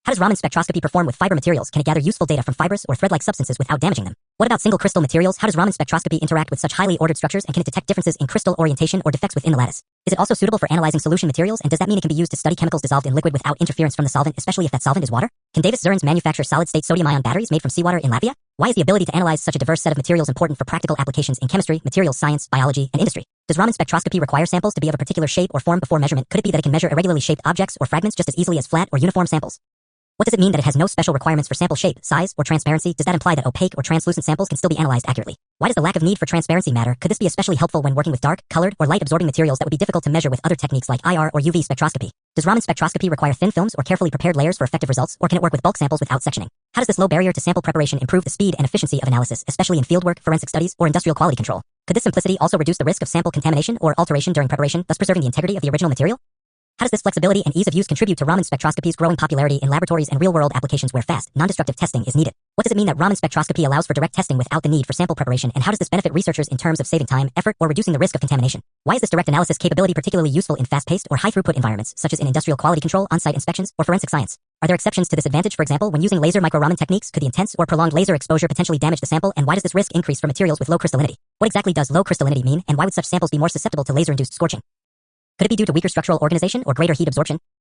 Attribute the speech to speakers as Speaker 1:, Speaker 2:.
Speaker 1: How does Raman spectroscopy perform with fiber materials? Can it gather useful data from fibrous or thread-like substances without damaging them? What about single crystal materials? How does Raman spectroscopy interact with such highly ordered structures, and can it detect differences in crystal orientation or defects within the lattice? Is it also suitable for analyzing solution materials, and does that mean it can be used to study chemicals dissolved in liquid without interference from the solvent, especially if that solvent is water? Can Davis Zurns manufacture solid-state sodium-ion batteries made from seawater in Latvia? Why is the ability to analyze such a diverse set of materials important for practical applications in chemistry, materials science, biology, and industry? Does Raman spectroscopy require samples to be of a particular shape or form before measurement? Could it be that it can measure irregularly shaped objects or fragments just as easily as flat or uniform samples? What does it mean that it has no special requirements for sample shape, size, or transparency? Does that imply that opaque or translucent samples can still be analyzed accurately? Why does the lack of need for transparency matter? Could this be especially helpful when working with dark, colored, or light-absorbing materials that would be difficult to measure with other techniques like IR or UV spectroscopy? Does Raman spectroscopy require thin films or carefully prepared layers for effective results, or can it work with bulk samples without sectioning? How does this low barrier to sample preparation improve the speed and efficiency of analysis, especially in fieldwork, forensic studies, or industrial quality control? Could this simplicity also reduce the risk of sample contamination or alteration during preparation, thus preserving the integrity of the original material? How does this flexibility and ease of use contribute to Raman spectroscopy's growing popularity in laboratories and real-world applications where fast, non-destructive testing is needed? What does it mean that Raman spectroscopy allows for direct testing without the need for sample preparation, and how does this benefit researchers in terms of saving time, effort, or reducing the risk of contamination? Why is this direct analysis capability particularly useful in fast-paced or high-throughput environments, such as in industrial quality control, on-site inspections, or forensic science? Are there exceptions to this advantage? For example, when using laser micro-Raman techniques, could the intense or prolonged laser exposure potentially damage the sample, and why does this risk increase for materials with low crystallinity? What exactly does low crystallinity mean, and why would such samples be more susceptible to laser-induced scorching? Could it be due to weaker structural organization or greater heat absorption?